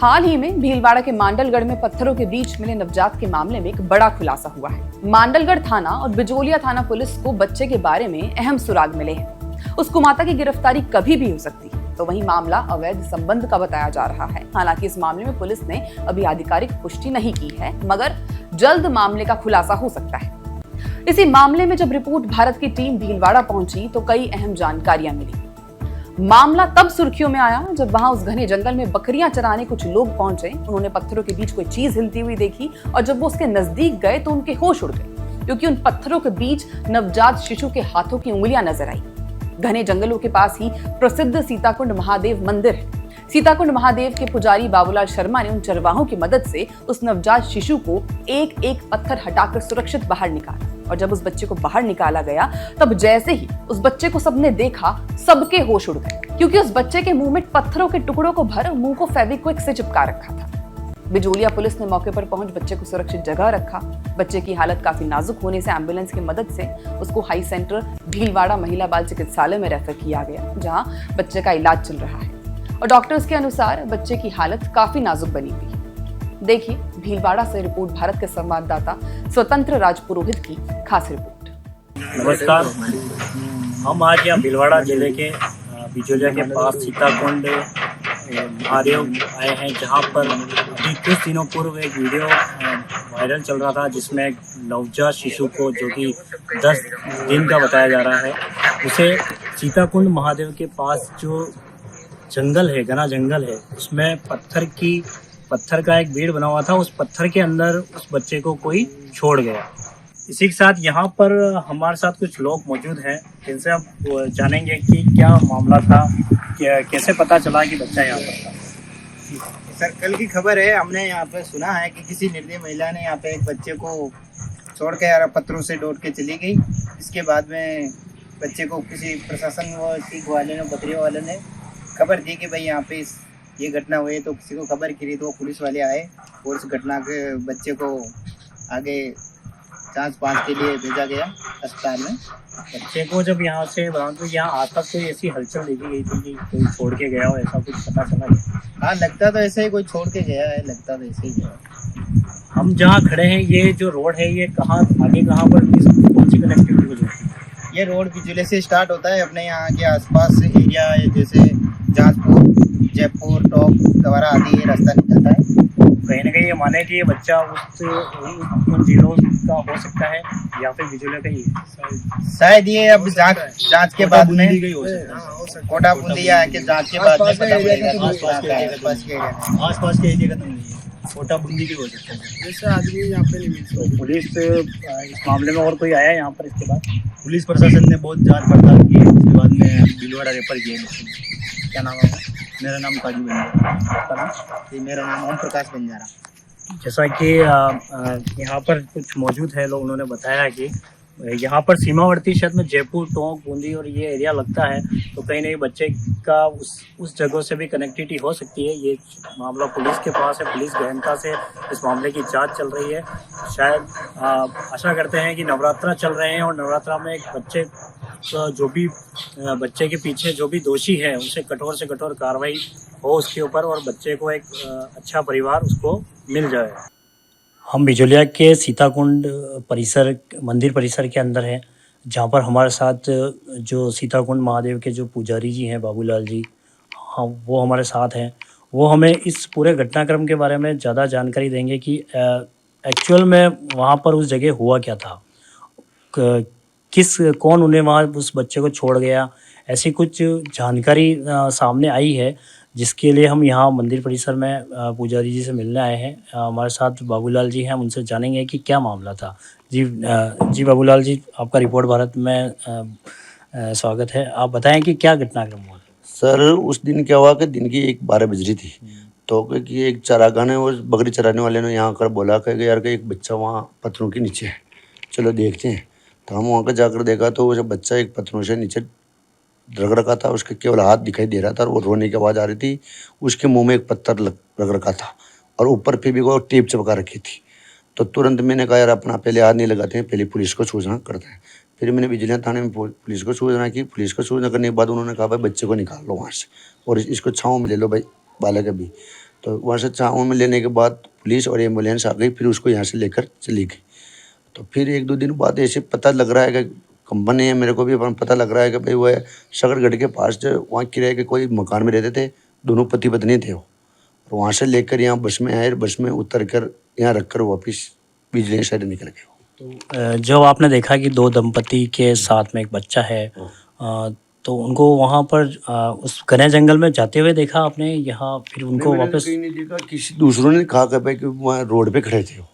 हाल ही में भीलवाड़ा के मांडलगढ़ में पत्थरों के बीच मिले नवजात के मामले में एक बड़ा खुलासा हुआ है। मांडलगढ़ थाना और बिजोलिया थाना पुलिस को बच्चे के बारे में अहम सुराग मिले हैं। उस कुमाता की गिरफ्तारी कभी भी हो सकती है, तो वहीं मामला अवैध संबंध का बताया जा रहा है। हालांकि इस मामले में पुलिस ने अभी आधिकारिक पुष्टि नहीं की है, मगर जल्द मामले का खुलासा हो सकता है। इसी मामले में जब रिपोर्ट भारत की टीम भीलवाड़ा पहुंची तो कई अहम जानकारियां मिली। मामला तब सुर्खियों में आया जब वहां उस घने जंगल में बकरियां चराने कुछ लोग पहुंचे। उन्होंने पत्थरों के बीच कोई चीज हिलती हुई देखी और जब वो उसके नजदीक गए तो उनके होश उड़ गए, क्योंकि उन पत्थरों के बीच नवजात शिशु के हाथों की उंगलियां नजर आई। घने जंगलों के पास ही प्रसिद्ध सीताकुंड महादेव मंदिर है। सीताकुंड महादेव के पुजारी बाबूलाल शर्मा ने उन चरवाहों की मदद से उस नवजात शिशु को एक एक पत्थर हटाकर सुरक्षित बाहर निकाला। और जब उस बच्चे को बाहर निकाला गया तब जैसे ही उस बच्चे को सबने देखा, सबके होश उड़ गए, क्योंकि उस बच्चे के मुंह में पत्थरों के टुकड़ों को भर मुंह को फेविक्विक से चिपका रखा था। बिजोलिया पुलिस ने मौके पर पहुंच बच्चे को सुरक्षित जगह रखा। बच्चे की हालत काफी नाजुक होने से एम्बुलेंस की मदद से उसको हाई सेंटर भीलवाड़ा महिला बाल चिकित्सालय में रेफर किया गया, जहां बच्चे का इलाज चल रहा है और डॉक्टर्स के अनुसार बच्चे की हालत काफी नाजुक बनी हुई है। देखिए भीलवाड़ा से रिपोर्ट भारत के संवाददाता स्वतंत्र राजपुरोहित की खास रिपोर्ट। नमस्कार, हम आज यहाँ भीलवाड़ा जिले के बिजोलिया के पास सीताकुंड महादेव आए हैं, जहाँ पर अभी कुछ दिनों पूर्व एक वीडियो वायरल चल रहा था, जिसमें एक नवजात शिशु को, जो कि 10 दिन का बताया जा रहा है, उसे सीताकुंड महादेव के पास जो जंगल है, घना जंगल है, उसमें पत्थर का एक बेड़ बना हुआ था। उस पत्थर के अंदर उस बच्चे को कोई छोड़ गया। इसी के साथ यहाँ पर हमारे साथ कुछ लोग मौजूद हैं, जिनसे आप जानेंगे कि क्या मामला था, कैसे पता चला कि बच्चा यहाँ पर था। सर, कल की खबर है, हमने यहाँ पे सुना है कि किसी निर्दयी महिला ने यहाँ पे एक बच्चे को छोड़ के यार पत्थरों से डोट के चली गई। इसके बाद में बच्चे को किसी प्रशासन व ठीक वाले ने, बकरियों वाले ने खबर दी कि भाई यहाँ पे ये घटना हुई, तो किसी को खबर करी तो पुलिस वाले आए और इस घटना के बच्चे को आगे जांच पाँच के लिए भेजा गया अस्पताल में। बच्चे को जब यहाँ से तो यहाँ आसपास कोई ऐसी हलचल देखी गई थी कि कोई छोड़ के गया हो, ऐसा कुछ पता चला क्या? हाँ, लगता तो ऐसे ही कोई छोड़ के गया है, लगता तो ऐसे ही गया। हम जहाँ खड़े हैं, ये जो रोड है, ये कहाँ आगे कहाँ पर कौन सी कनेक्टिविटी को जोड़ती है? ये रोड बिजली से स्टार्ट होता है अपने यहाँ के आसपास एरिया, जैसे जाजपुर, जयपुर, टॉप, गवारा आदि ये रास्ता निकलता है। कहीं ना कहीं ये माने कि ये बच्चा उन जिलों का हो सकता है या फिर बिजोलिया का ही है। शायद ये अब जांच के बाद में कोटा बूंदिया के जांच के बाद में पता चलेगा। आसपास के एरिया का तो नहीं है, कोटा बूंदी की हो सकता है। जैसे आदमी यहाँ पे नहीं मिलता। तो पुलिस इस मामले में और कोई आया यहाँ पर? इसके बाद पुलिस प्रशासन ने बहुत जांच पड़ताल की, उसके बाद में भीलवाड़ा रेफर किए। क्या नाम है? मेरा नाम काजू बंजारा। आपका नाम? मेरा नाम ओम प्रकाश बंजारा। जैसा कि यहाँ पर कुछ मौजूद है लोग, उन्होंने बताया कि यहाँ पर सीमावर्ती क्षेत्र में जयपुर, टोंक, बूंदी और ये एरिया लगता है, तो कहीं ना कहीं बच्चे का उस जगह से भी कनेक्टिविटी हो सकती है। ये मामला पुलिस के पास है, पुलिस गहनता से इस मामले की जांच चल रही है। शायद आशा करते हैं कि नवरात्रा चल रहे हैं और नवरात्रा में एक बच्चे जो भी बच्चे के पीछे जो भी दोषी है, उसे कठोर से कठोर कार्रवाई हो उसके ऊपर, और बच्चे को एक अच्छा परिवार उसको मिल जाए। हम बिजोलिया के सीताकुंड मंदिर परिसर के अंदर हैं, जहाँ पर हमारे साथ जो सीताकुंड महादेव के जो पुजारी जी हैं, बाबूलाल जी, हाँ, वो हमारे साथ हैं। वो हमें इस पूरे घटनाक्रम के बारे में ज़्यादा जानकारी देंगे कि एक्चुअल में वहाँ पर उस जगह हुआ क्या था, कौन उन्हें वहाँ उस बच्चे को छोड़ गया, ऐसी कुछ जानकारी सामने आई है, जिसके लिए हम यहाँ मंदिर परिसर में पुजारी जी से मिलने आए हैं। हमारे साथ बाबूलाल जी हैं, हम उनसे जानेंगे कि क्या मामला था। जी बाबूलाल जी, आपका रिपोर्ट भारत में स्वागत है। आप बताएं कि क्या घटनाक्रम हुआ? सर, उस दिन क्या हुआ कि दिन की 12 बज रही थी, तो कि एक चरागाह ने और बकरी चराने वाले ने यहाँ कर बोला कि यार कि एक बच्चा वहाँ पत्थरों के नीचे है, चलो देखते हैं। तो हम वहाँ पर जाकर देखा तो वो बच्चा एक पत्थरों से नीचे रग रखा था, उसके केवल हाथ दिखाई दे रहा था और वो रोने की आवाज़ आ रही थी। उसके मुंह में एक पत्थर रग रखा था और ऊपर फिर भी वो टेप चिपका रखी थी। तो तुरंत मैंने कहा यार अपना पहले हाथ नहीं लगाते हैं, पहले पुलिस को सूचना करते हैं। फिर मैंने बिजलिया थाने में पुलिस को सूचना की। पुलिस को सूचना करने के बाद उन्होंने कहा भाई बच्चे को निकाल लो वहाँ से और इसको छाँव में ले लो भाई, बालक अभी। तो वहाँ से छाँव में लेने के बाद पुलिस और एम्बुलेंस आ गई, फिर उसको यहाँ से लेकर चली गई। तो फिर 1-2 दिन बाद ऐसे पता लग रहा है कि कंपनी है, मेरे को भी अपन पता लग रहा है कि भाई वो शकरगढ़ के पास जो वहाँ किराए के कोई मकान में रहते थे, दोनों पति पत्नी थे वो। और वहाँ से लेकर यहाँ बस में आए, बस में उतर कर यहाँ रख कर वापिस बिजली शहर निकल गए। तो जब आपने देखा कि 2 दंपति के साथ में एक बच्चा है, तो उनको वहाँ पर उस घने जंगल में जाते हुए देखा आपने, यहाँ फिर उनको मैंने वापस कहीं नहीं देखा, किसी दूसरों ने कहा कि भाई कि वहाँ रोड पे खड़े थे वो।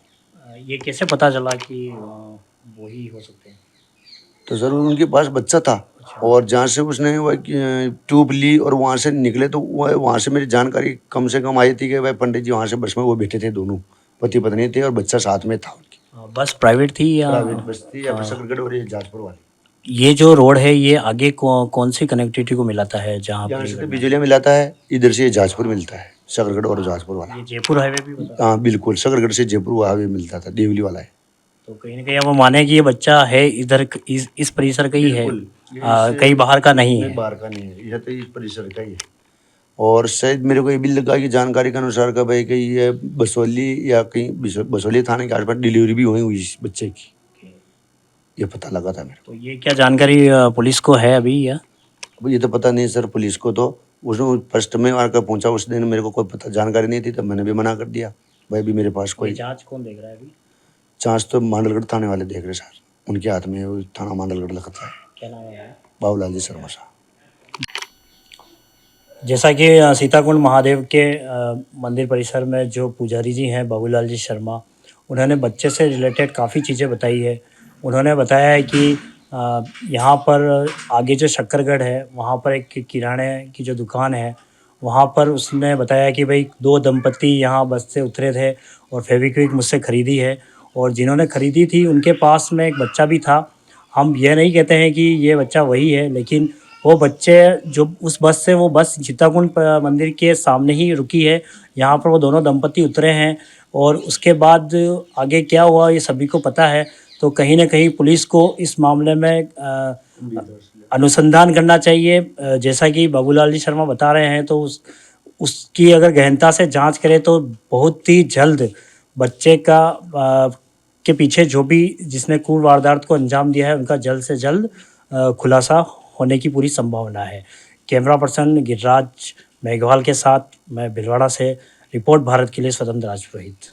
ये कैसे पता चला कि वही हो सकते हैं? तो सर उनके पास बच्चा था और जहाँ से उसने वह ट्यूब ली और वहाँ से निकले, तो वह वहाँ से मेरी जानकारी कम से कम आई थी कि भाई पंडित जी वहाँ से बस में वो बैठे थे, दोनों पति पत्नी थे और बच्चा साथ में था उनकी। बस प्राइवेट थी या प्राइवेट बस थी या फिर शकरगढ़ और ये जाजपुर वाली। ये जो रोड है ये आगे कौन सी कनेक्टिविटी को मिलाता है जहाँ यहाँ पर से ये तो बिजलियाँ मिलाता है, इधर से ये जाजपुर मिलता है, शकरगढ़ और जाजपुर वाला। ये जयपुर हाईवे भी बता? हाँ बिल्कुल, शकरगढ़ से जयपुर वहाँ भी मिलता था, देवली वाला है। तो कहीं ना कहीं वो माने कि ये बच्चा है इधर इस परिसर का ही है, बिल्कुल, ये कहीं बाहर का नहीं है। बाहर का नहीं है, यह तो इस परिसर का ही है। और शायद मेरे को ये भी लगा कि जानकारी के अनुसार का भाई कि ये बसोली या कहीं बसोली थाने के आसपास डिलीवरी भी हुई इस बच्चे की, ये पता लगा था मेरे तो ये क्या जानकारी पुलिस को है अभी या? को। अब ये तो पता नहीं सर पुलिस को, तो उसने फर्स्ट में आकर पहुंचा उस दिन मेरे को कोई पता जानकारी नहीं थी, तब मैंने भी मना कर दिया भाई भी मेरे पास कोई। जांच कौन देख रहा है अभी? जांच तो मांडलगढ़ थाने वाले देख रहे सर, उनके हाथ में वो थाना मांडलगढ़ लगता है। क्या नाम है? बाबूलाल जी शर्मा साहब। जैसा कि सीताकुंड महादेव के मंदिर परिसर में जो पुजारी जी हैं बाबूलाल जी शर्मा, उन्होंने बच्चे से रिलेटेड काफ़ी चीज़ें बताई है। उन्होंने बताया है कि यहाँ पर आगे जो शक्करगढ़ है वहाँ पर एक किराने की जो दुकान है, वहाँ पर उसने बताया कि भाई 2 दंपति यहाँ बस से उतरे थे और फेविक्विक मुझसे ख़रीदी है, और जिन्होंने ख़रीदी थी उनके पास में एक बच्चा भी था। हम ये नहीं कहते हैं कि ये बच्चा वही है, लेकिन वो बच्चे जो उस बस से, वो बस सीताकुंड मंदिर के सामने ही रुकी है, यहाँ पर वो दोनों दंपति उतरे हैं और उसके बाद आगे क्या हुआ ये सभी को पता है। तो कहीं ना कहीं पुलिस को इस मामले में अनुसंधान करना चाहिए। जैसा कि बाबूलाल जी शर्मा बता रहे हैं, तो उसकी अगर गहनता से जांच करें तो बहुत ही जल्द बच्चे के पीछे जो भी जिसने क्रूर वारदात को अंजाम दिया है उनका जल्द से जल्द खुलासा होने की पूरी संभावना है। कैमरा पर्सन गिरिराज मेघवाल के साथ मैं भिलवाड़ा से रिपोर्ट भारत के लिए स्वतंत्र राजपुरोहित।